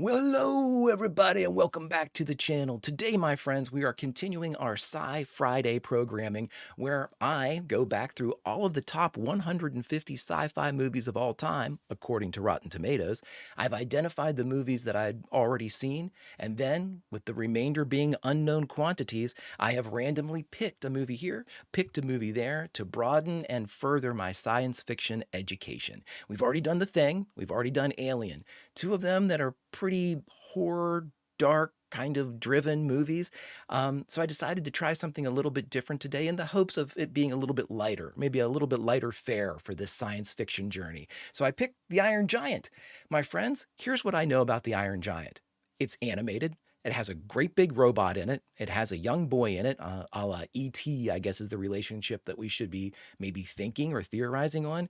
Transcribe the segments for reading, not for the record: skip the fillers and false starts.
Well, hello everybody and welcome back to the channel. Today, my friends, we are continuing our Sci-Friday programming where I go back through all of the top 150 sci-fi movies of all time, according to Rotten Tomatoes. I've identified the movies that I'd already seen, and then, with the remainder being unknown quantities, I have randomly picked a movie here, picked a movie there to broaden and further my science fiction education. We've already done The Thing, we've already done Alien, two of them that are pretty horror, dark, kind of driven movies. So I decided to try something a little bit different today in the hopes of it being a little bit lighter, maybe a little bit lighter fare for this science fiction journey. So I picked The Iron Giant. My friends, here's what I know about The Iron Giant. It's animated. It has a great big robot in it. It has a young boy in it, a la E.T., I guess is the relationship that we should be maybe thinking or theorizing on.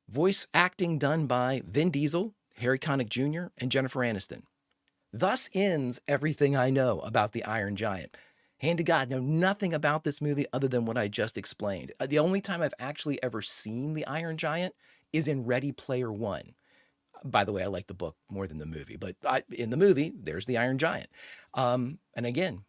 Voice acting done by Vin Diesel, Harry Connick Jr., and Jennifer Aniston. Thus ends everything I know about The Iron Giant. Hand to God, know nothing about this movie other than what I just explained. The only time I've actually ever seen The Iron Giant is in Ready Player One. By the way, I like the book more than the movie, but in the movie, there's the Iron Giant. And again,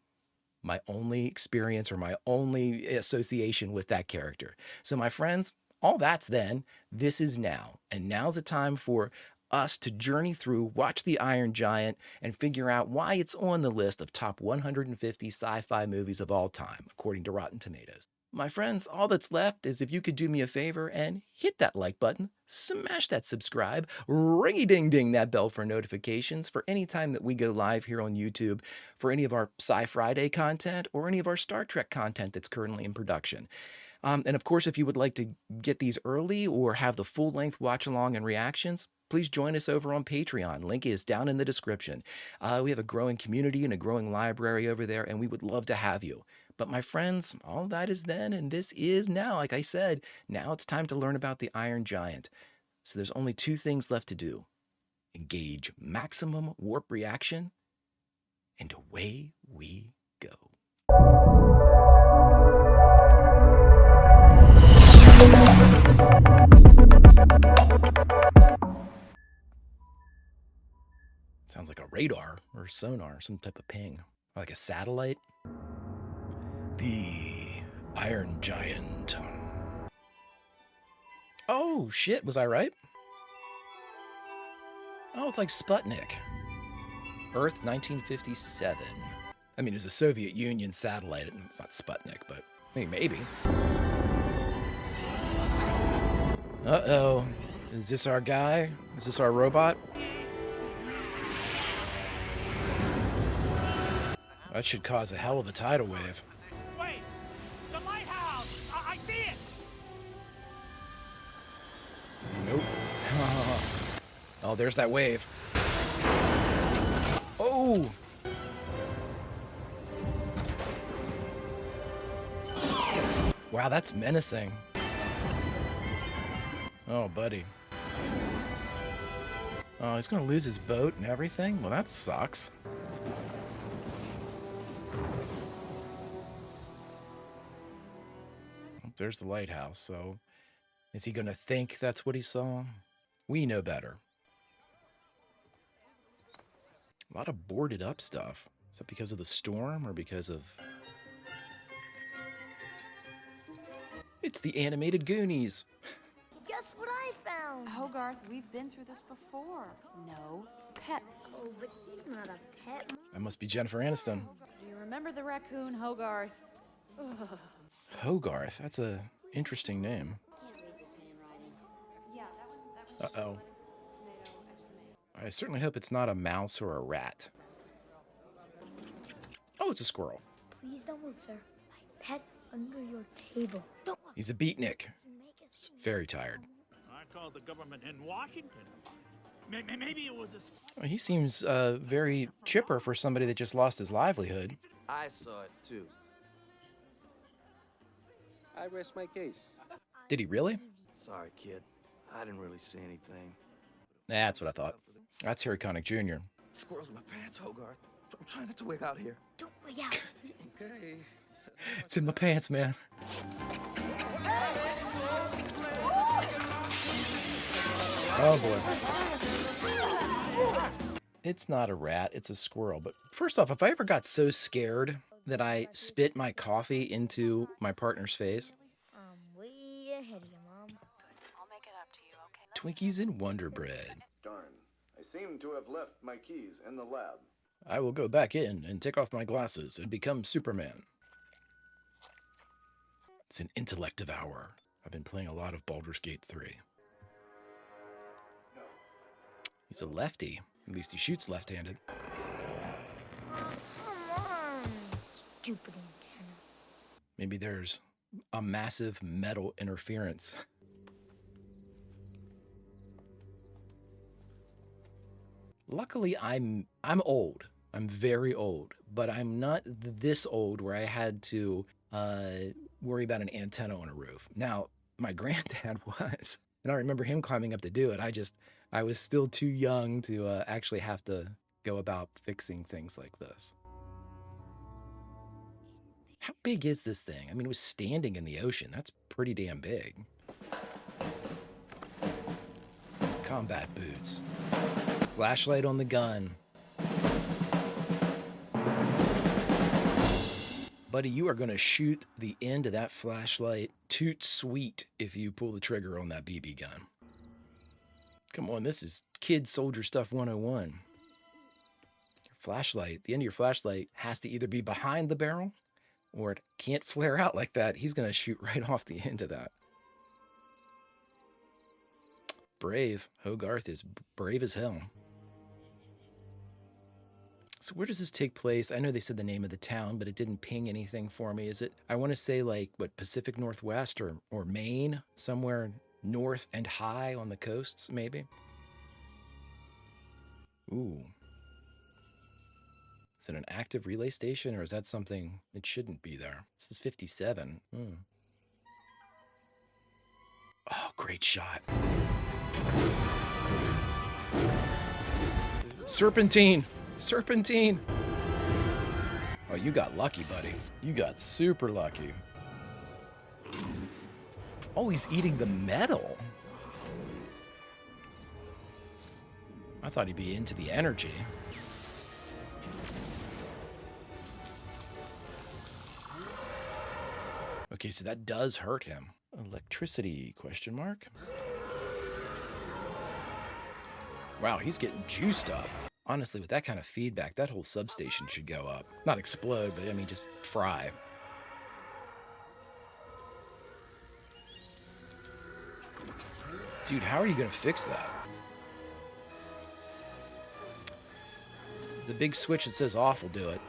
my only experience or my only association with that character. So my friends, all that's then, this is now. And now's the time for us to journey through, watch The Iron Giant, and figure out why it's on the list of top 150 sci-fi movies of all time, according to Rotten Tomatoes. My friends, all that's left is if you could do me a favor and hit that like button, smash that subscribe, ringy-ding-ding that bell for notifications for any time that we go live here on YouTube for any of our Sci-Friday content or any of our Star Trek content that's currently in production. And of course, if you would like to get these early or have the full-length watch-along and reactions, please join us over on Patreon. Link is down in the description. We have a growing community and a growing library over there, and we would love to have you. But my friends, all that is then, and this is now. Like I said, now it's time to learn about the Iron Giant. So there's only two things left to do. Engage maximum warp reaction, and away we go. Sounds like a radar or sonar, some type of ping, or like a satellite. The Iron Giant. Oh, shit, was I right? Oh, it's like Sputnik. Earth, 1957. I mean, it was a Soviet Union satellite. It's not Sputnik, but maybe. Uh-oh. Is this our guy? Is this our robot? That should cause a hell of a tidal wave. Wait! The lighthouse! I see it! Nope. Oh, there's that wave. Oh! Wow, that's menacing. Oh, buddy. Oh, he's gonna lose his boat and everything? Well, that sucks. There's the lighthouse, so is he gonna think that's what he saw? We know better. A lot of boarded up stuff. Is that because of the storm or because of... It's the animated Goonies. Guess what I found? Hogarth, we've been through this before. No pets. Oh, but he's not a pet. That must be Jennifer Aniston. Do you remember the raccoon, Hogarth? Ugh. Hogarth, that's a interesting name. Can't read this handwriting. Yeah, that one's Uh-oh. I certainly hope it's not a mouse or a rat. Oh, it's a squirrel. Please don't move, sir. My pet's under your table. Don't look. He's a beatnik. Make us He's very tired. I called the government in Washington. Maybe it was a... Well, he seems very chipper for somebody that just lost his livelihood. I saw it too. I rest my case. Did he really? Sorry, kid. I didn't really see anything. That's what I thought. That's Harry Connick Jr. Squirrels in my pants, Hogarth. I'm trying not to wig out here. Don't wig out. Okay. It's in my pants, man. Oh boy. It's not a rat, it's a squirrel. But first off, if I ever got so scared that I spit my coffee into my partner's face, I'm way ahead of you, Mom. I'll make it up to you, okay? Twinkies and Wonder Bread. Darn. I seem to have left my keys in the lab. I will go back in and take off my glasses and become Superman. It's an intellective hour. I've been playing a lot of Baldur's Gate 3. He's a lefty. At least he shoots left-handed. Oh, come on. Stupid antenna. Maybe there's a massive metal interference. Luckily, I'm old. I'm very old, but I'm not this old where I had to worry about an antenna on a roof. Now, my granddad was, and I remember him climbing up to do it. I was still too young to actually have to go about fixing things like this. How big is this thing? I mean, it was standing in the ocean. That's pretty damn big. Combat boots. Flashlight on the gun. Buddy, you are going to shoot the end of that flashlight toot sweet if you pull the trigger on that BB gun. Come on, this is kid soldier stuff 101. Flashlight, the end of your flashlight has to either be behind the barrel or it can't flare out like that. He's going to shoot right off the end of that. Brave. Hogarth is brave as hell. So where does this take place? I know they said the name of the town, but it didn't ping anything for me. Is it, I want to say like, what, Pacific Northwest or Maine? Somewhere north and high on the coasts, maybe? Ooh. Is it an active relay station, or is that something that shouldn't be there? This is 57. Oh, great shot. Serpentine! Serpentine! Oh, you got lucky, buddy. You got super lucky. Oh, he's eating the metal. I thought he'd be into the energy. Okay, so that does hurt him. Electricity, question mark? Wow, he's getting juiced up. Honestly, with that kind of feedback, that whole substation should go up. Not explode, but I mean, just fry. Dude, how are you gonna fix that? The big switch that says off will do it.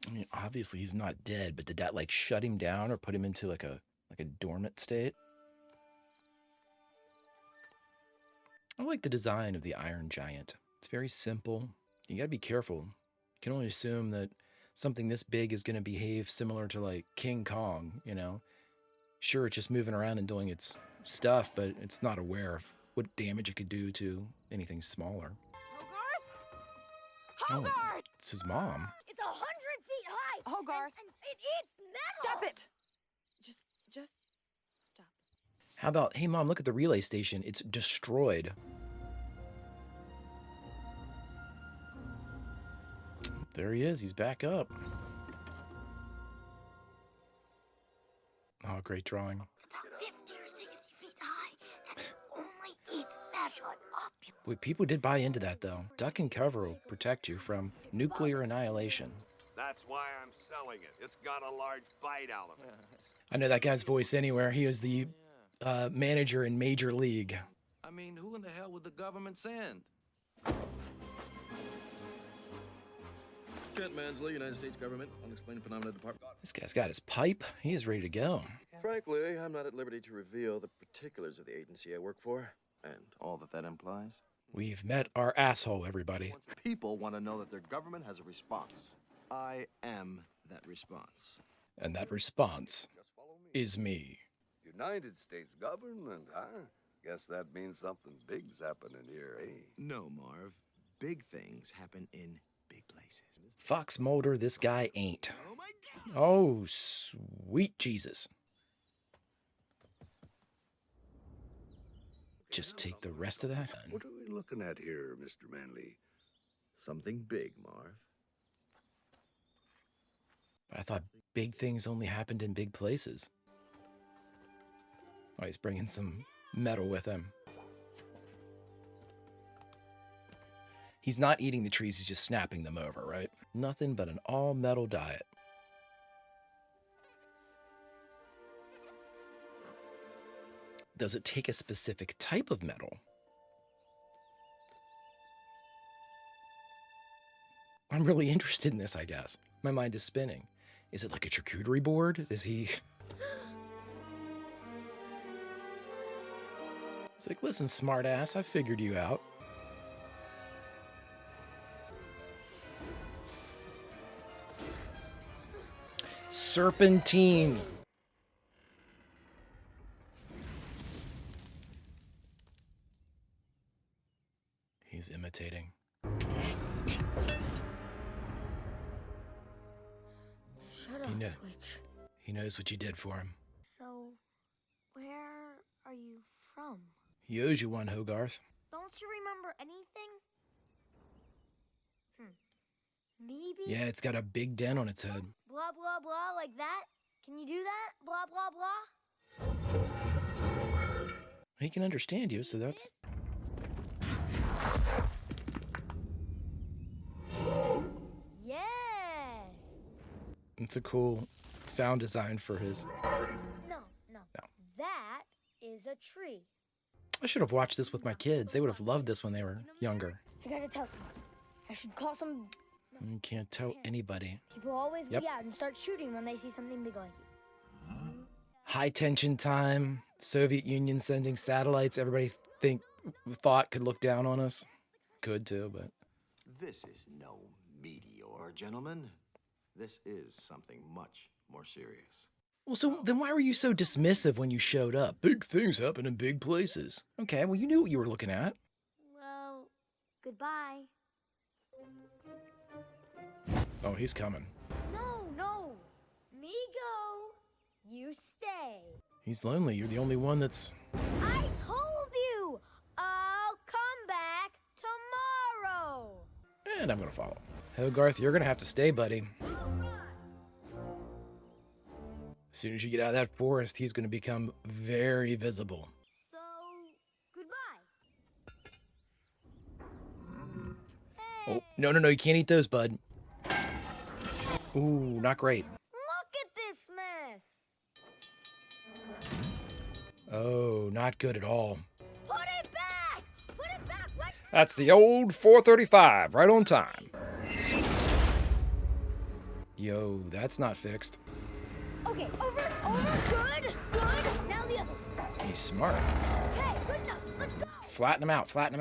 I mean, obviously he's not dead, but did that like shut him down or put him into like a dormant state? I like the design of the Iron Giant. It's very simple. You gotta be careful. You can only assume that something this big is gonna behave similar to like King Kong, you know? Sure, it's just moving around and doing its stuff, but it's not aware of what damage it could do to anything smaller. Hogarth! Oh, it's his mom. It's 100 feet high. Hogarth! And it eats metal. Stop it! Just stop. How about, hey mom, look at the relay station. It's destroyed. There he is. He's back up. Oh, great drawing. It's about 50 or 60 feet high, and it only eats metal. Shut up, you. Wait, people did buy into that, though. Duck and cover will protect you from nuclear annihilation. That's why I'm selling it. It's got a large bite out of it. I know that guy's voice anywhere. He was the manager in Major League. I mean, who in the hell would the government send? Kent Mansley, United States Government, Unexplained Phenomena Department. This guy's got his pipe. He is ready to go. Frankly, I'm not at liberty to reveal the particulars of the agency I work for, and all that that implies. We've met our asshole, everybody. People want to know that their government has a response. I am that response. And that response is me. United States government, huh? Guess that means something big's happening here, eh? No, Marv. Big things happen in big places. Fox Mulder, this guy ain't. Oh my God! Oh, sweet Jesus. just take the rest of that. What are we looking at here, Mr. Manley? Something big, Marv. But I thought big things only happened in big places. Oh, he's bringing some metal with him. He's not eating the trees, he's just snapping them over, right? Nothing but an all-metal diet. Does it take a specific type of metal? I'm really interested in this, I guess. My mind is spinning. Is it like a charcuterie board? Is he... He's like, listen, smartass, I figured you out. Serpentine. He's imitating. Shut up, Switch. He knows what you did for him. So, where are you from? He owes you one, Hogarth. Don't you remember anything? Maybe? Yeah, it's got a big dent on its head. Blah, blah, blah, like that? Can you do that? Blah, blah, blah? He can understand you, so that's... Yes! It's a cool sound design for his... No. That is a tree. I should have watched this with my kids. They would have loved this when they were younger. I gotta tell someone. I should call some... You can't tell anybody. People always be out and start shooting when they see something big like you. High tension time. Soviet Union sending satellites. Everybody thought could look down on us. Could too, but... This is no meteor, gentlemen. This is something much more serious. Well, so then why were you so dismissive when you showed up? Big things happen in big places. Okay, well, you knew what you were looking at. Well, goodbye. Oh, he's coming. No. Me go. You stay. He's lonely. You're the only one that's... I told you! I'll come back tomorrow! And I'm gonna follow. Hogarth, you're gonna have to stay, buddy. As soon as you get out of that forest, he's gonna become very visible. So, goodbye. Oh, no, you can't eat those, bud. Ooh, not great. Look at this mess! Oh, not good at all. Put it back! Put it back! What? That's the old 435, right on time. Yo, that's not fixed. Okay, over, good. Now the other. He's smart. Hey, good enough. Let's go. Flatten him out. That's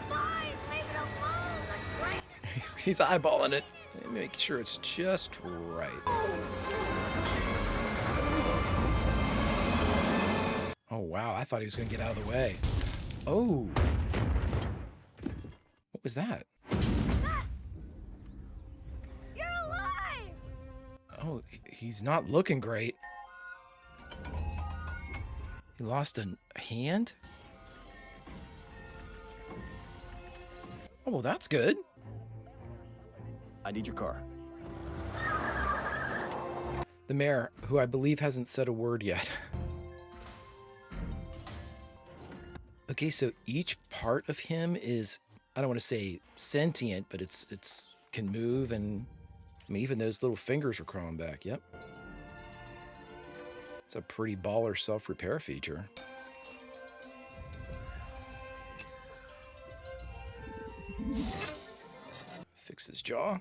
fine. Leave it alone. That's great. He's eyeballing it. Make sure it's just right. Oh, wow. I thought he was going to get out of the way. Oh. What was that? You're alive! Oh, he's not looking great. He lost a hand? Oh, well, that's good. I need your car. The mayor, who I believe hasn't said a word yet. Okay, so each part of him is, I don't want to say sentient, but it's can move, and I mean, even those little fingers are crawling back. Yep. It's a pretty baller self-repair feature. Fix his jaw.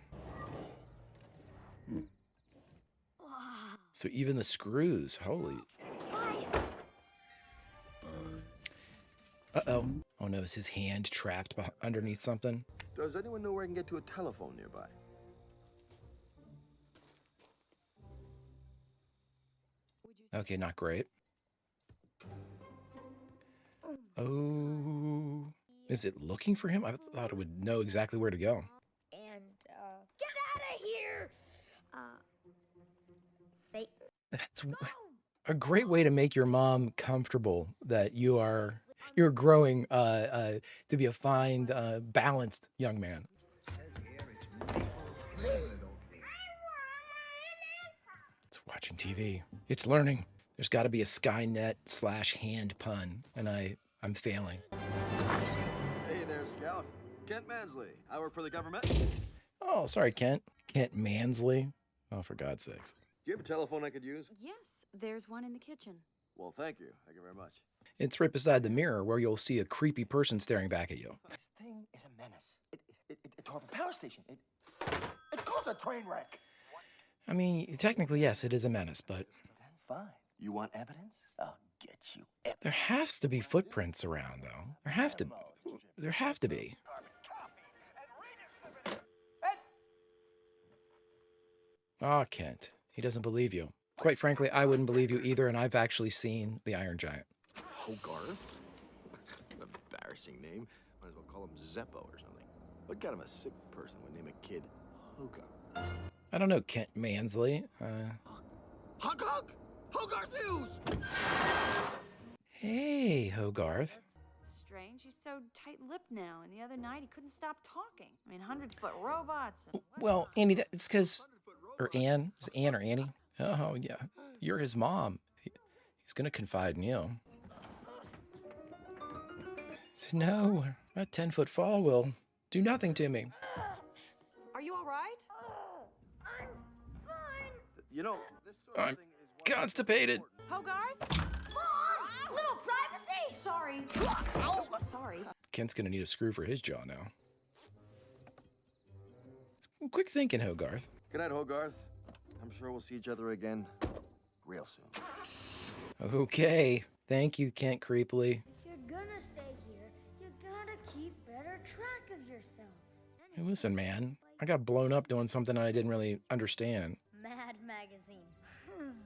So even the screws, holy. Uh-oh. Oh no, is his hand trapped underneath something? Does anyone know where I can get to a telephone nearby? Okay, not great. Oh. Is it looking for him? I thought it would know exactly where to go. And, get out of here! Satan. That's a great way to make your mom comfortable that you are You're growing to be a fine, balanced young man. It's watching TV. It's learning. There's got to be a Skynet/hand pun, and I'm failing. Hey there, Scout. Kent Mansley. I work for the government. Oh, sorry, Kent. Kent Mansley. Oh, for God's sakes. Do you have a telephone I could use? Yes, there's one in the kitchen. Well, thank you. Thank you very much. It's right beside the mirror where you'll see a creepy person staring back at you. This thing is a menace. It tore up a power station. It caused a train wreck. I mean, technically, yes, it is a menace, but Then fine. You want evidence? I'll get you evidence. there has to be footprints around, though. There have to be. Ah, Kent. He doesn't believe you. Quite frankly, I wouldn't believe you either, and I've actually seen the Iron Giant. Hogarth? Embarrassing name. Might as well call him Zeppo or something. What kind of a sick person would name a kid Hogarth? I don't know, Kent Mansley. Hug! Hogarth News! Hey, Hogarth. Strange, he's so tight-lipped now, and the other night he couldn't stop talking. I mean, 100-foot robots and... Well, Annie, it's because... Or Anne. Is it Anne or Annie? Oh, yeah. You're his mom. He's going to confide in you. So, no, a 10-foot fall will do nothing to me. Are you all right? I'm fine. You know, this sort I'm of thing is one constipated. Hogarth? Mom! Little privacy! Sorry. Sorry. Kent's going to need a screw for his jaw now. Quick thinking, Hogarth. Good night, Hogarth. I'm sure we'll see each other again real soon. Okay. Thank you, Kent creepily. If you're gonna stay here, you gotta keep better track of yourself. Hey, listen, man. I got blown up doing something I didn't really understand. Mad Magazine.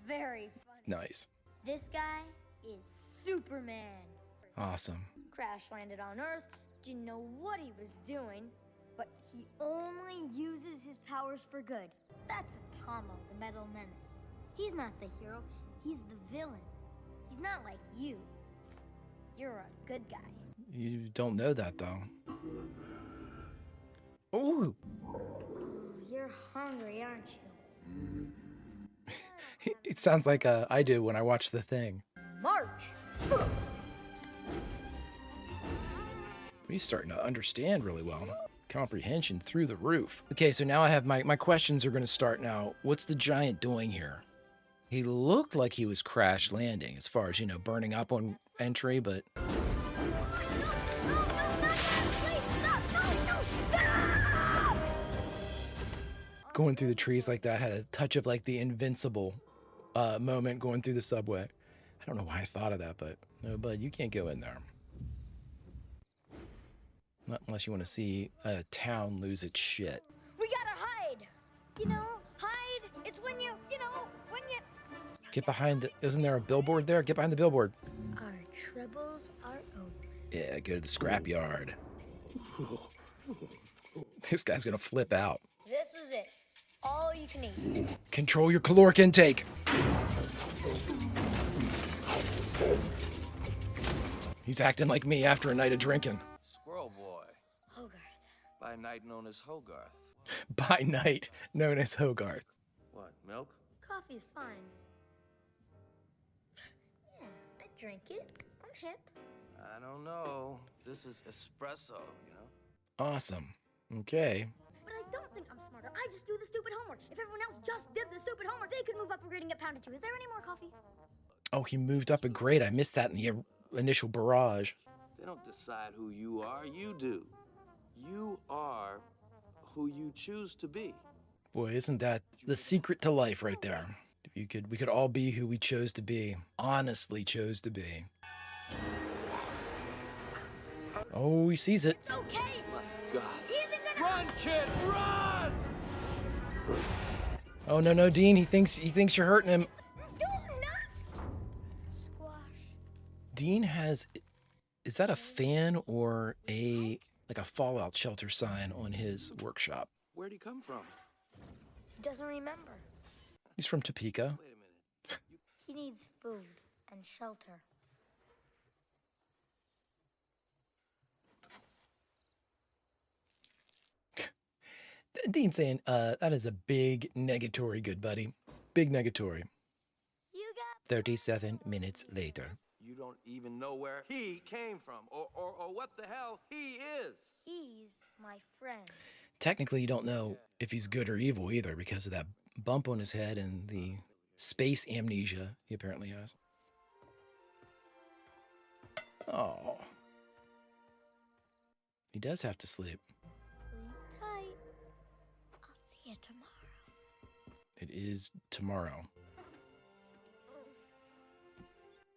Very funny. Nice. This guy is Superman. Awesome. Crash landed on Earth, didn't know what he was doing, but he only uses his powers for good. That's Atomo, the Metal Menace. He's not the hero, he's the villain. He's not like you. You're a good guy. You don't know that, though. Oh! You're hungry, aren't you? It sounds like I do when I watch The Thing. March! He's starting to understand really well. Comprehension through the roof. Okay, so now I have my questions are going to start now. What's the giant doing here? He looked like he was crash landing as far as, you know, burning up on entry, but... Going through the trees like that had a touch of like the Invincible moment going through the subway. I don't know why I thought of that, but no, bud, you can't go in there. Not unless you want to see a town lose its shit. We gotta hide! You know, hide, it's when you Get behind the... Isn't there a billboard there? Get behind the billboard. Our troubles are over. Yeah, go to the scrapyard. This guy's gonna flip out. This is it. All you can eat. Control your caloric intake. He's acting like me after a night of drinking. Squirrel Boy. Hogarth. By night known as Hogarth. By night, known as Hogarth. What, milk? Coffee's fine. Yeah, I drink it. I'm hip. I don't know. This is espresso, you know? Awesome. Okay. But I don't think I'm smarter. I just do the stupid homework. If everyone else just did the stupid homework, they could move up a grade and get pounded too. Is there any more coffee? Oh, he moved up a grade. I missed that in the initial barrage. They don't decide who you are, you do. You are who you choose to be. Boy, isn't that the secret to life right there? We could all be who we chose to be. Honestly chose to be. Oh, he sees it. It's okay. My God. He isn't gonna... Run, kid, run! Oh no, Dean, he thinks you're hurting him. Do not! Squash. Dean has, is that a fan or a fallout shelter sign on his workshop? Where'd he come from? He doesn't remember. He's from Topeka. Wait a minute. He needs food and shelter. Dean saying, that is a big negatory, good buddy. Big negatory. You got 37 minutes later. You don't even know where he came from or what the hell he is. He's my friend. Technically, you don't know if he's good or evil either because of that bump on his head and the space amnesia he apparently has. Oh. He does have to sleep. Sleep tight. I'll see you tomorrow. It is tomorrow.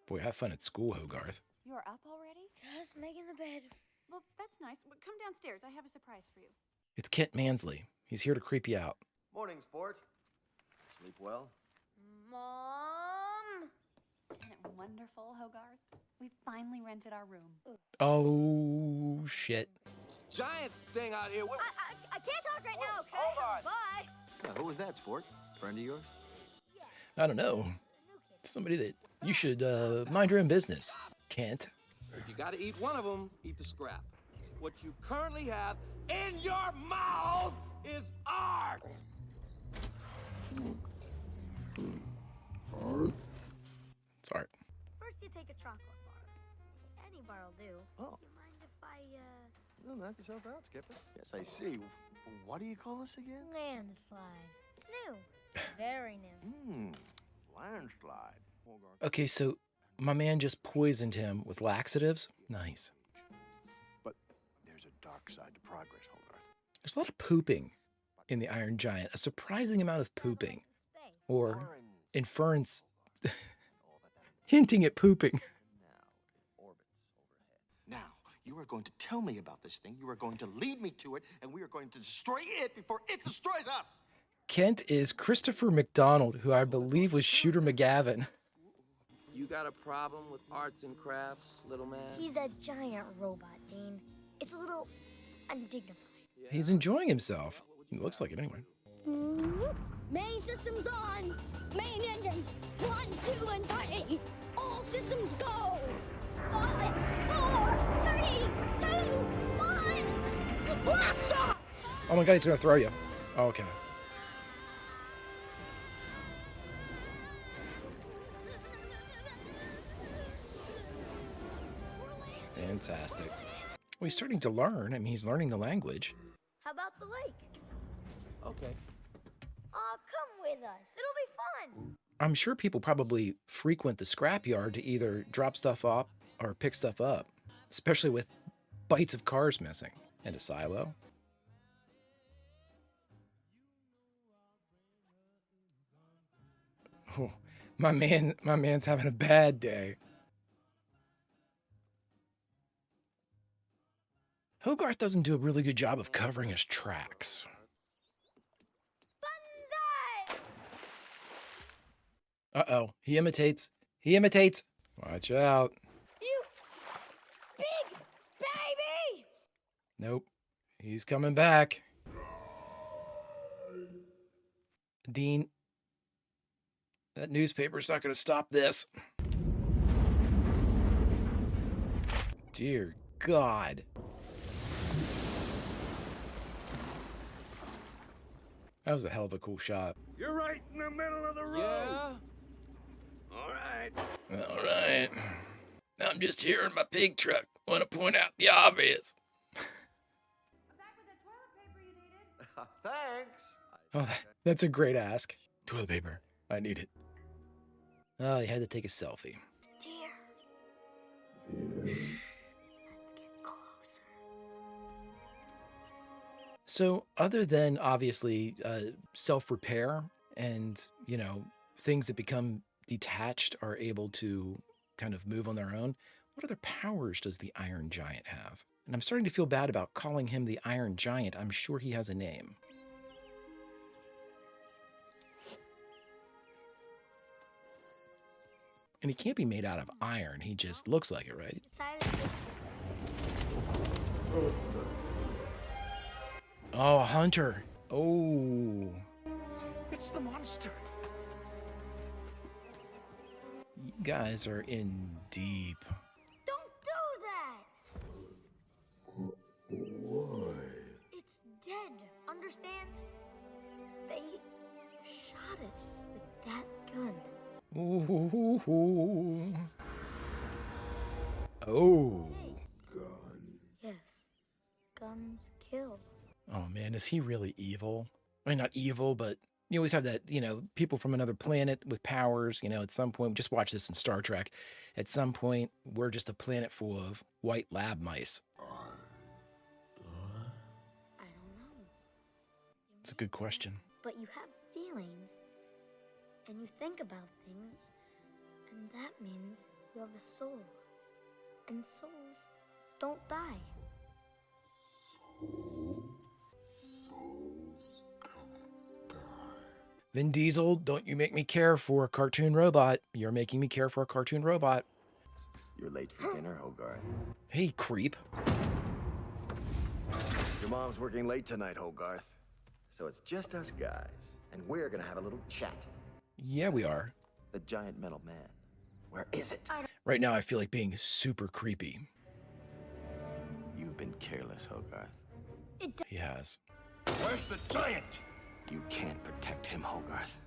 Boy, have fun at school, Hogarth. You're up already? Just making the bed. Well, that's nice. But come downstairs. I have a surprise for you. It's Kent Mansley. He's here to creep you out. Morning, sport. Sleep well? Mom! Isn't it wonderful, Hogarth? We finally rented our room. Oh, shit. Giant thing out here. I can't talk right now, okay? Hold on. Bye! Who was that, sport? Friend of yours? I don't know. Somebody that you should mind your own business, Kent. If you gotta eat one of them, eat the scrap. What you currently have in your mouth is art! It's art. First you take a chocolate bar. Any bar will do. Oh. You mind if I, No, knock yourself out, Skipper. Yes, I see. What do you call this again? landslide? It's new. Very new. Landslide. Okay, so my man just poisoned him with laxatives. Nice. But there's a dark side to progress, Hogarth. There's a lot of pooping in the Iron Giant. A surprising amount of pooping. Space. Or inference hinting at pooping. Now, you are going to tell me about this thing. You are going to lead me to it, and we are going to destroy it before it destroys us. Kent is Christopher McDonald, who I believe was Shooter McGavin. You got a problem with arts and crafts, little man? He's a giant robot, Dean. It's a little undignified. He's enjoying himself. He looks like it anyway. Main systems on. Main engines. 1, 2, and 3. All systems go. 5, 4, 3, 2, 1. Blast off! Oh my god, he's gonna throw you. Okay. Fantastic. Well, he's starting to learn. I mean, he's learning the language. How about the lake? Okay. Aw, come with us. It'll be fun. I'm sure people probably frequent the scrapyard to either drop stuff off or pick stuff up, especially with bites of cars missing. And a silo. Oh, my man's having a bad day. Hogarth doesn't do a really good job of covering his tracks. Banzai! Uh-oh, he imitates. He imitates. Watch out. You big baby! Nope, he's coming back. Dean, that newspaper's not going to stop this. Dear God. That was a hell of a cool shot. You're right in the middle of the road. Yeah? All right. All right. I'm just here in my pig truck. Want to point out the obvious. I'm back with the toilet paper you needed. Thanks. Oh, that's a great ask. Toilet paper. I need it. Oh, you had to take a selfie. Dear. Let's get closer. So other than obviously self-repair and, you know, things that become detached are able to kind of move on their own, what other powers does the Iron Giant have? And I'm starting to feel bad about calling him the Iron Giant. I'm sure he has a name. And he can't be made out of iron. He just looks like it, right? Oh, a hunter. Oh. It's the monster. You guys are in deep. Don't do that! Why? It's dead, understand? it with that gun. Ooh. Oh. Yes, guns kill. Oh man, is he really evil? I mean, not evil, but you always have that, people from another planet with powers. At some point, just watch this in Star Trek. At some point, we're just a planet full of white lab mice. I don't know. It's a good question. But you have feelings, and you think about things, and that means you have a soul. And souls don't die. Vin Diesel, don't you make me care for a cartoon robot. You're making me care for a cartoon robot. You're late for dinner, Hogarth. Hey, creep. Your mom's working late tonight, Hogarth. So it's just us guys, and we're gonna have a little chat. Yeah, we are. The giant metal man. Where is it? Right now, I feel like being super creepy. You've been careless, Hogarth. He has. Where's the giant? You can't protect him, Hogarth.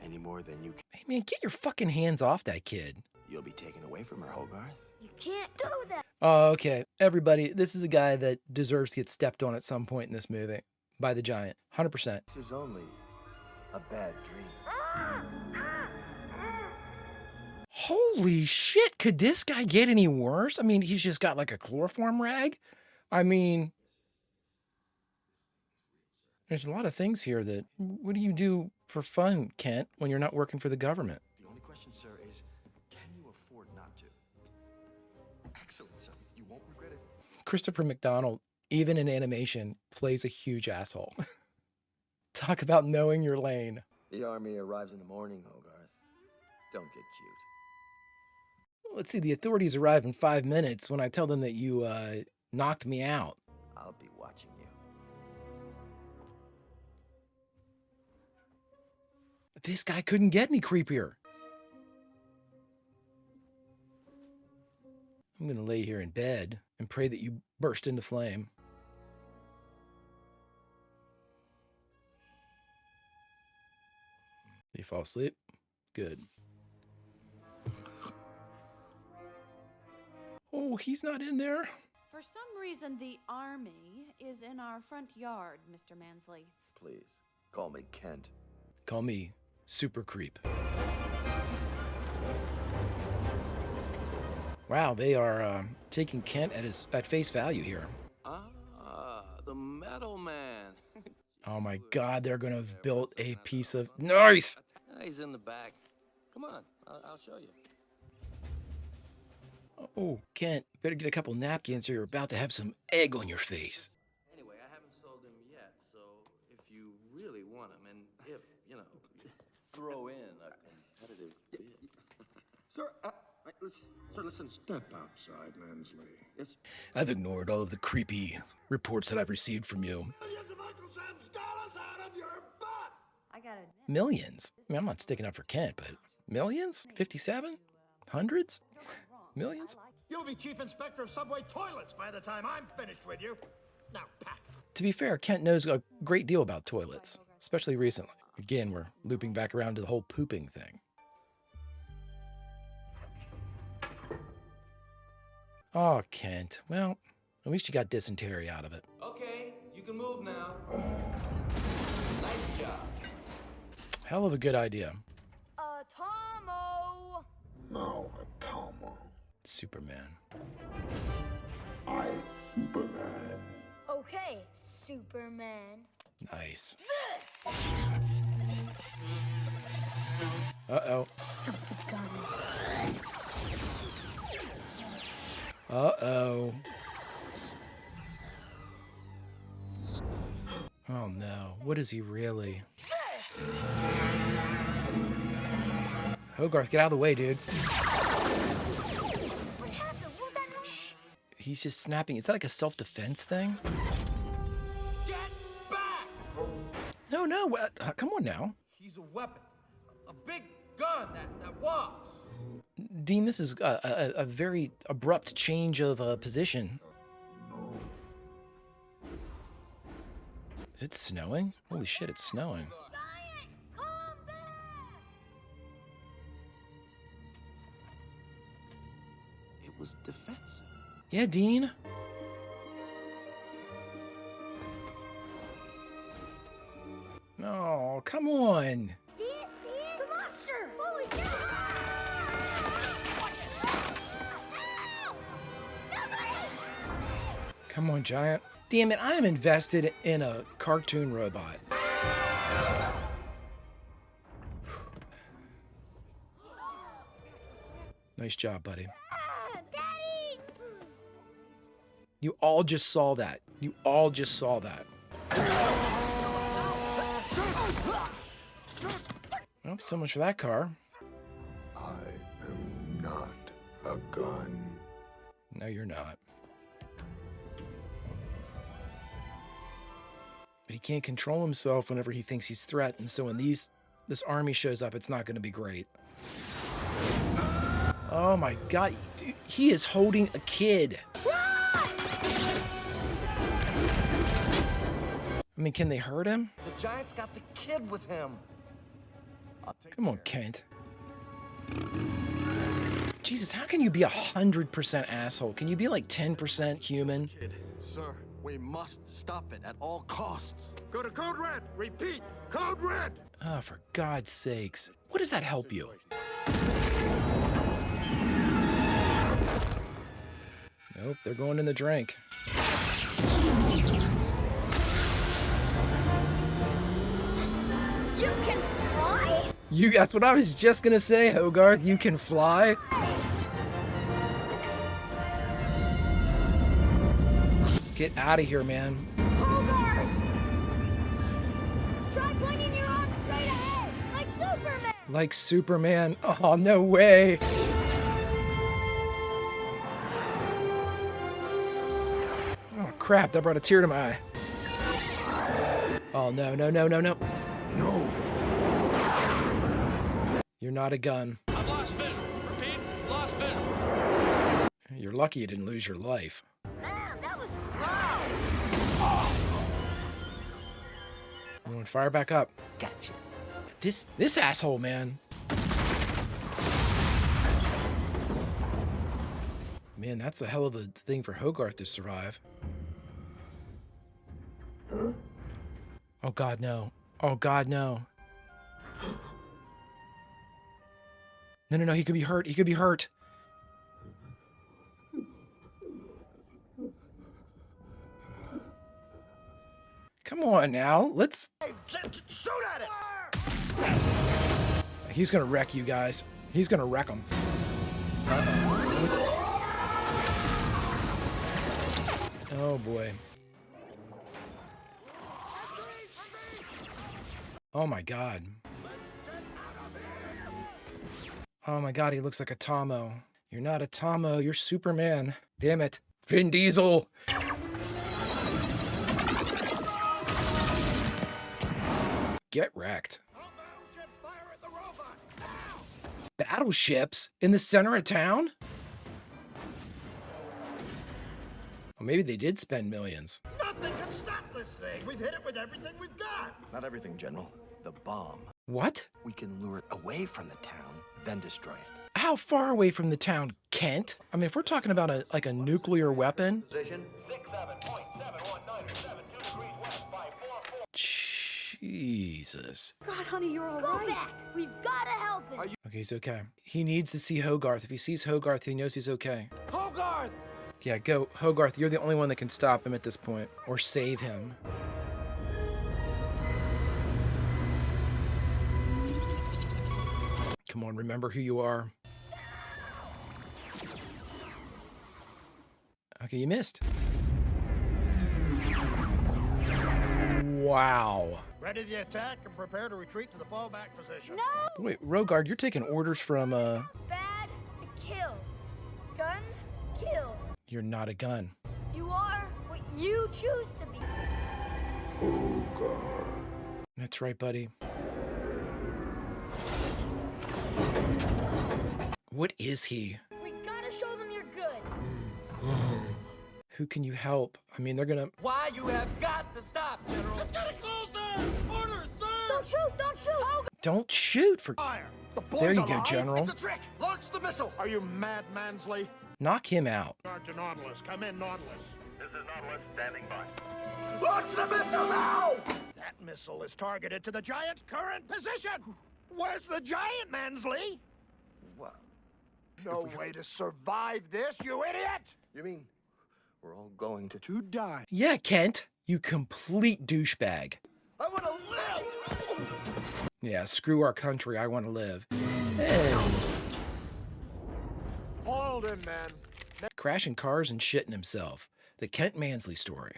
Any more than you can. Hey, man, get your fucking hands off that kid. You'll be taken away from her, Hogarth. You can't do that. Oh, okay. Everybody, this is a guy that deserves to get stepped on at some point in this movie by the giant. 100%. This is only a bad dream. Holy shit, could this guy get any worse? I mean, he's just got like a chloroform rag. I mean, there's a lot of things here that, what do you do for fun, Kent, when you're not working for the government? The only question, sir, is can you afford not to? Excellent, sir. You won't regret it. Christopher McDonald, even in animation, plays a huge asshole. Talk about knowing your lane. The army arrives in the morning, Hogarth. Don't get cute. Let's see, the authorities arrive in 5 minutes when I tell them that you knocked me out. I'll be watching you. This guy couldn't get any creepier. I'm going to lay here in bed and pray that you burst into flame. You fall asleep? Good. Oh, he's not in there. For some reason, the army is in our front yard, Mr. Mansley. Please, call me Kent. Call me Super Creep. Wow, they are taking Kent at face value here. Ah, the metal man. Oh my God, they're going to have built a piece of... Nice! He's in the back. Come on, I'll show you. Oh, Kent, better get a couple napkins or you're about to have some egg on your face. Anyway, I haven't sold him yet, so if you really want him, and if, throw in a competitive bid. Sir, listen. Step outside, Mansley. Yes. I've ignored all of the creepy reports that I've received from you. Millions of Uncle Sam's dollars out of your butt! I gotta admit, Millions? I mean, I'm not sticking up for Kent, but millions? 57? Hundreds? Millions? You'll be chief inspector of subway toilets by the time I'm finished with you. Now, pack. To be fair, Kent knows a great deal about toilets, especially recently. Again, we're looping back around to the whole pooping thing. Oh, Kent. Well, at least you got dysentery out of it. Okay, you can move now. Nice job. Hell of a good idea. Tomo! No, Atomo. Superman. I'm Superman. Okay, Superman. Nice. Uh-oh. Uh-oh. Oh no, what is he really? Hogarth, get out of the way, dude. What happened? What that noise? He's just snapping. Is that like a self-defense thing? Get back! No, come on now. He's a weapon. A big gun that walks. Dean, this is a very abrupt change of position. Is it snowing? Holy shit, it's snowing. Giant, come back! was defensive. Yeah, Dean. No, come on. See it? See it? The monster! Holy cow! Come on, Giant. Damn it, I am invested in a cartoon robot. Nice job, buddy. Daddy! You all just saw that. You all just saw that. Well, so much for that car. I am not a gun. No, you're not. But he can't control himself whenever he thinks he's threatened. So when this army shows up, it's not going to be great. Oh my God, dude, he is holding a kid. I mean, can they hurt him? The Giant's got the kid with him. Come on, Kent. Jesus, how can you be 100% asshole? Can you be like 10% human? Kid, sir, we must stop it at all costs. Go to Code Red. Repeat, Code Red. Oh, for God's sakes. What does that help you? Nope, they're going in the drink. You can fly? That's what I was just gonna say, Hogarth. You can fly. Get out of here, man. Hogarth! Try pointing your arm straight ahead, like Superman! Like Superman. Oh, no way. Oh, crap. That brought a tear to my eye. Oh, no, no, no, no, no. No. You're not a gun. I've lost visual. Repeat, lost visual. You're lucky you didn't lose your life. Man, that was close! I'm gonna fire back up. Gotcha. This asshole, man. Man, that's a hell of a thing for Hogarth to survive. Oh God, no. Oh God, no. No, no, no, he could be hurt. He could be hurt. Come on now, let's... Shoot at it! He's gonna wreck you guys. He's gonna wreck them. Oh boy. Oh my God. Oh my God, he looks like a Tomo. You're not a Tomo, you're Superman. Damn it. Vin Diesel. Get wrecked. Battleships in the center of town? Well, maybe they did spend millions. Nothing can stop this thing. We've hit it with everything we've got. Not everything, General. The bomb. What? We can lure it away from the town, then destroy it. How far away from the town, Kent? I mean, if we're talking about a nuclear weapon. Position. Jesus. God, honey, you're all Go right. back! We've gotta help him! Okay, he's okay. He needs to see Hogarth. If he sees Hogarth, he knows he's okay. Hogarth! Yeah, go. Hogarth, you're the only one that can stop him at this point. Or save him. Come on, remember who you are. Okay, you missed. Wow. Ready the attack and prepare to retreat to the fallback position. No! Wait, Rogard, you're taking orders from, Bad to kill. Guns, kill. You're not a gun. You are what you choose to be. Oh, God. That's right, buddy. What is he? We gotta show them you're good. Who can you help? I mean, they're gonna... Why you have got to stop, General. It's getting closer! Orders, sir! Don't shoot! Don't shoot! Oh, Don't shoot for... Fire! The boy's There you go, alive? General. It's a trick! Launch the missile! Are you mad, Mansley? Knock him out. Sergeant Nautilus, come in, Nautilus. This is Nautilus standing by. Launch the missile now! That missile is targeted to the giant's current position. Where's the giant, Mansley? What? No way to survive this, you idiot! You mean we're all going to die. Yeah, Kent, you complete douchebag. I want to live! Yeah, screw our country, I want to live. And Hold him, man. crashing cars and shitting himself. The Kent Mansley story.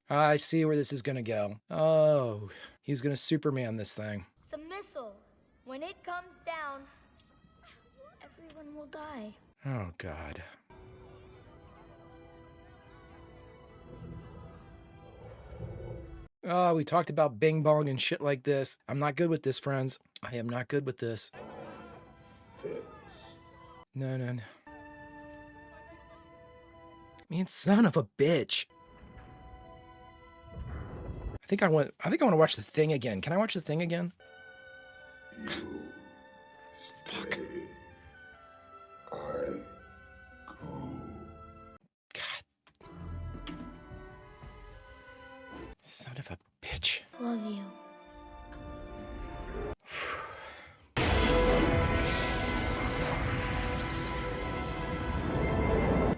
I see where this is gonna go. Oh, he's gonna Superman this thing. It's a missile. When it comes down, everyone will die. Oh, God. Oh, we talked about Bing Bong and shit like this. I'm not good with this, friends. I am not good with this. No, no, no. Man, son of a bitch. I think I want to watch The Thing again. Can I watch The Thing again? You Fuck. stay. I go. God. Son of a bitch. Love you.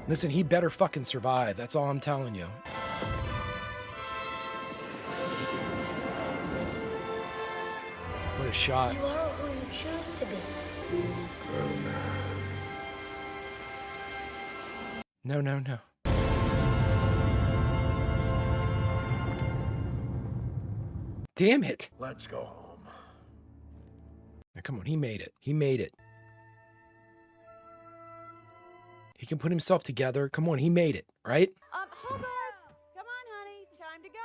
Listen, he better fucking survive. That's all I'm telling you. What a shot. You are who you choose to be. No, no, no. Damn it. Let's go home. Now, come on, he made it. He made it. He can put himself together. Come on, he made it, right? Hogarth! Come on, honey. Time to go.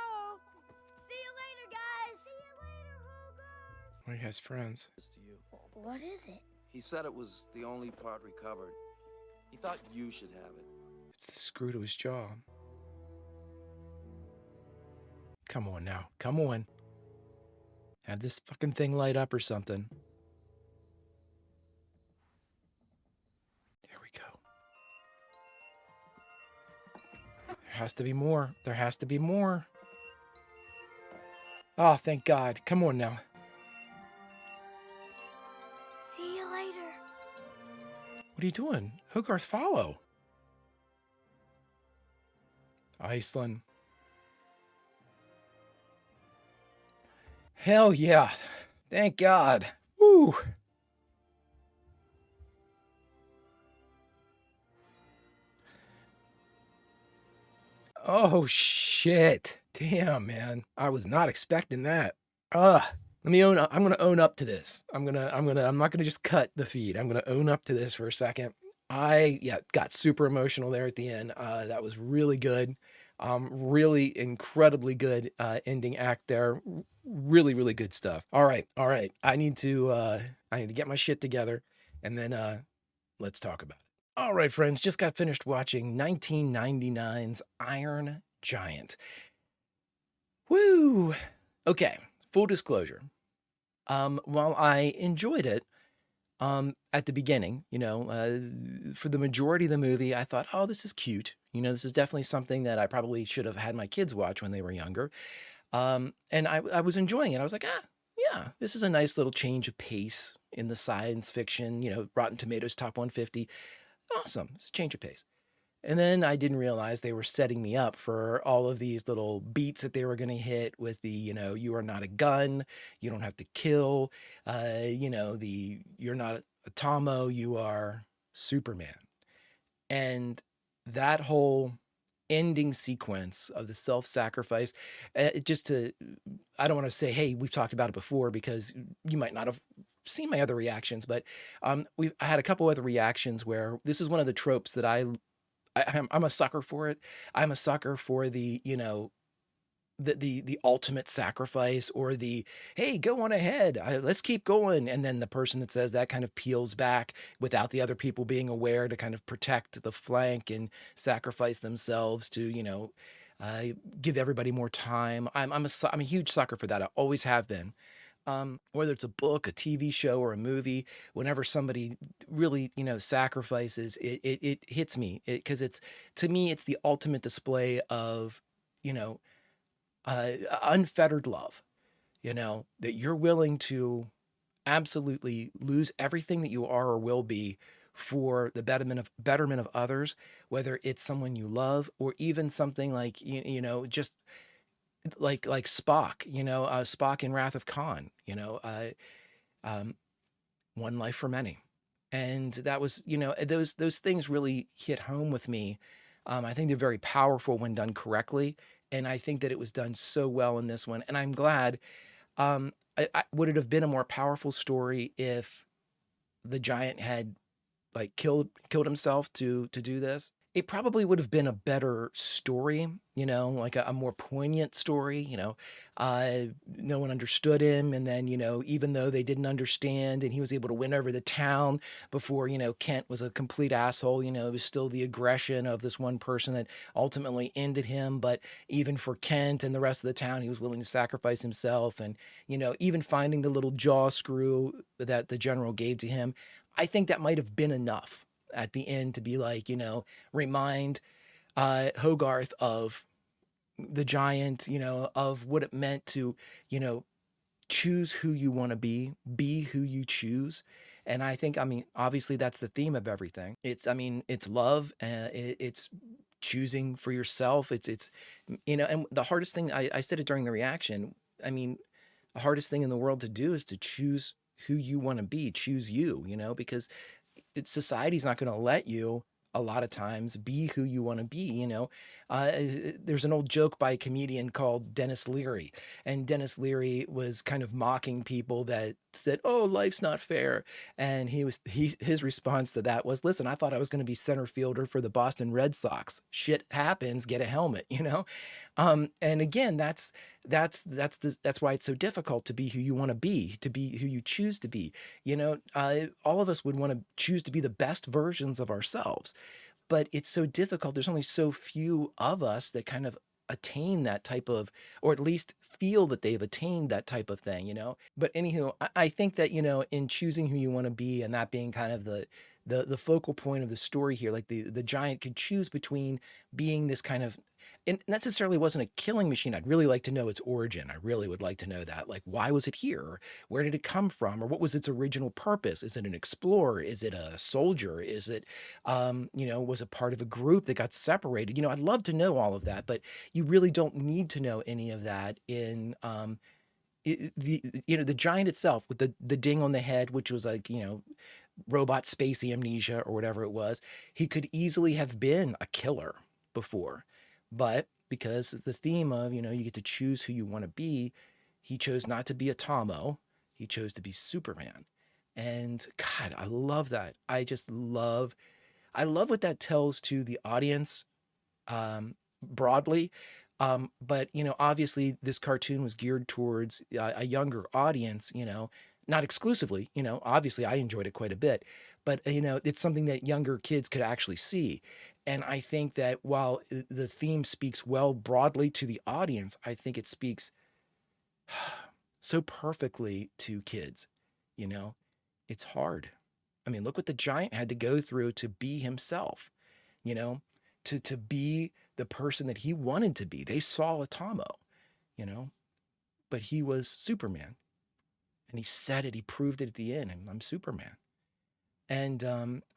See you later, guys. See you later, Hogarth. Well, he has friends. This to you. What is it? He said it was the only part recovered. He thought you should have it. It's the screw to his jaw. Come on now. Come on. Have this fucking thing light up or something. There we go. There has to be more. There has to be more. Oh, thank God. Come on now. See you later. What are you doing? Hogarth, follow. Iceland. Hell yeah. Thank God. Woo. Oh shit. Damn, man. I was not expecting that. Let me own up. I'm gonna own up to this. I'm not gonna just cut the feed. I'm gonna own up to this for a second. Got super emotional there at the end. That was really good. Really incredibly good ending act there. Really, really good stuff. All right. I need to get my shit together, and then let's talk about it. All right, friends, just got finished watching 1999's Iron Giant. Woo! Okay, full disclosure. While I enjoyed it, at the beginning, for the majority of the movie, I thought, oh, this is cute. This is definitely something that I probably should have had my kids watch when they were younger. And I was enjoying it. I was like, yeah, this is a nice little change of pace in the science fiction, Rotten Tomatoes top 150. Awesome. It's a change of pace. And then I didn't realize they were setting me up for all of these little beats that they were going to hit with the, you are not a gun, you don't have to kill, you're not a Tomo, you are Superman. And that whole ending sequence of the self-sacrifice, I don't want to say, hey, we've talked about it before, because you might not have seen my other reactions, but I had a couple other reactions where this is one of the tropes that I'm a sucker for it. I'm a sucker for the ultimate sacrifice, or the, hey, go on ahead, let's keep going. And then the person that says that kind of peels back without the other people being aware to kind of protect the flank and sacrifice themselves to, give everybody more time. I'm a huge sucker for that. I always have been. Whether it's a book, a TV show, or a movie, whenever somebody really, sacrifices, it hits me because it's, to me, it's the ultimate display of, you know, uh, unfettered love, that you're willing to absolutely lose everything that you are or will be for the betterment of others, whether it's someone you love or even something like just like Spock, Spock in Wrath of Khan, um, one life for many. And that was, those things really hit home with me. I think they're very powerful when done correctly, and I think that it was done so well in this one. And I'm glad. Would it have been a more powerful story if the giant had like killed himself to do this? It probably would have been a better story, like a more poignant story. No one understood him, and then even though they didn't understand, and he was able to win over the town before Kent was a complete asshole. It was still the aggression of this one person that ultimately ended him. But even for Kent and the rest of the town, he was willing to sacrifice himself, and even finding the little jaw screw that the general gave to him. I think that might have been enough at the end to be like, remind Hogarth of the giant, of what it meant to, you know, choose who you want to be who you choose. And I think, I mean, obviously that's the theme of everything. It's love, it's choosing for yourself. And the hardest thing, I said it during the reaction. I mean, the hardest thing in the world to do is to choose who you want to be, choose you, because society's not going to let you a lot of times be who you want to be. There's an old joke by a comedian called Dennis Leary, and Dennis Leary was kind of mocking people that said, oh, life's not fair. And his response to that was, listen, I thought I was going to be center fielder for the Boston Red Sox. Shit happens, get a helmet. And again, that's why it's so difficult to be who you want to be who you choose to be. All of us would want to choose to be the best versions of ourselves, but it's so difficult. There's only so few of us that kind of attain that type of, or at least feel that they've attained that type of thing. But anywho, I think that, in choosing who you want to be, and that being kind of the focal point of the story here, like the giant could choose between being this kind of, and necessarily wasn't a killing machine. I'd really like to know its origin. I really would like to know that. Like, why was it here? Or where did it come from? Or what was its original purpose? Is it an explorer? Is it a soldier? Is it, was it part of a group that got separated? I'd love to know all of that, but you really don't need to know any of that in, the giant itself with the ding on the head, which was like, robot space amnesia or whatever it was. He could easily have been a killer before, but because it's the theme of, you get to choose who you want to be, he chose not to be a Tomo. He chose to be Superman. And God, I love that. I love what that tells to the audience, broadly. But obviously this cartoon was geared towards a younger audience, not exclusively, obviously I enjoyed it quite a bit, but it's something that younger kids could actually see. And I think that while the theme speaks well broadly to the audience, I think it speaks so perfectly to kids. you know it's hard. I mean, look what the giant had to go through to be himself, you know, to be the person that he wanted to be. They saw a Tomo, you know, but he was Superman. And he said it, he proved it at the end. I'm Superman. And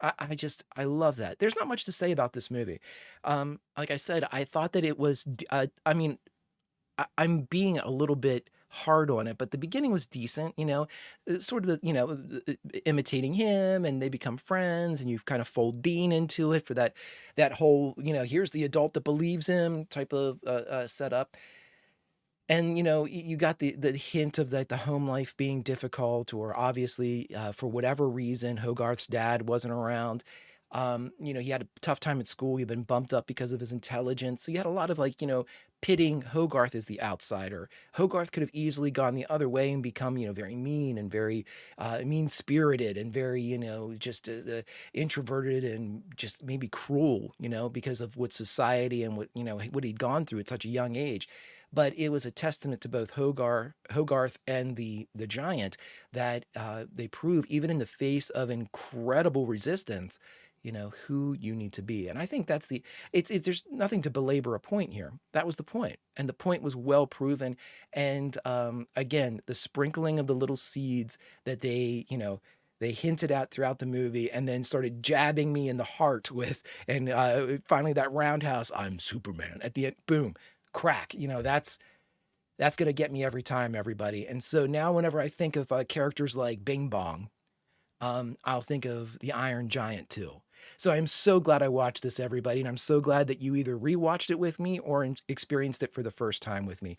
I love that. There's not much to say about this movie. Like I said, I thought that it was, I mean, I'm being a little bit hard on it, but the beginning was decent, sort of imitating him, and they become friends, and you've kind of fold Dean into it for that whole, here's the adult that believes him type of setup. And you got the hint of the home life being difficult, or obviously for whatever reason Hogarth's dad wasn't around. He had a tough time at school. He'd been bumped up because of his intelligence. So you had a lot of pitting Hogarth as the outsider. Hogarth could have easily gone the other way and become very mean and very mean spirited and very just introverted and just maybe cruel because of what society and what he'd gone through at such a young age. but it was a testament to both Hogarth and the giant that they prove, even in the face of incredible resistance, who you need to be. And I think that's it's there's nothing to belabor a point here. That was the point, and the point was well proven. And again, the sprinkling of the little seeds that they hinted at throughout the movie, and then started jabbing me in the heart with, and finally that roundhouse, I'm Superman at the end, boom, crack. That's going to get me every time, everybody. And so now, whenever I think of characters like Bing Bong, I'll think of the Iron Giant too. So I'm so glad I watched this, everybody, and I'm so glad that you either rewatched it with me or experienced it for the first time with me.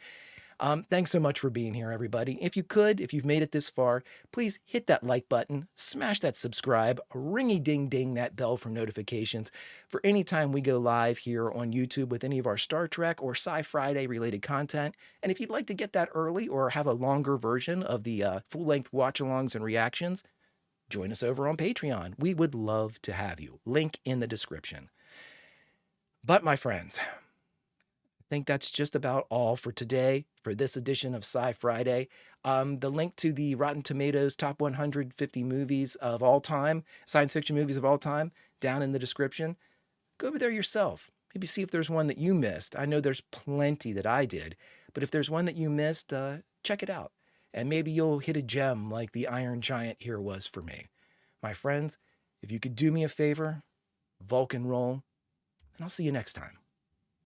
Thanks so much for being here, everybody. If you've made it this far, please hit that like button, smash that subscribe, ringy ding ding that bell for notifications for any time we go live here on YouTube with any of our Star Trek or Sci-Friday related content. And if you'd like to get that early or have a longer version of the full-length watch-alongs and reactions, join us over on Patreon. We would love to have you. Link in the description. But my friends, I think that's just about all for today, for this edition of Sci-Friday. The link to the Rotten Tomatoes top 150 movies of all time, science fiction movies of all time, down in the description. Go over there yourself. Maybe see if there's one that you missed. I know there's plenty that I did, but if there's one that you missed, check it out. And maybe you'll hit a gem like the Iron Giant here was for me. My friends, if you could do me a favor, Vulcan roll, and I'll see you next time.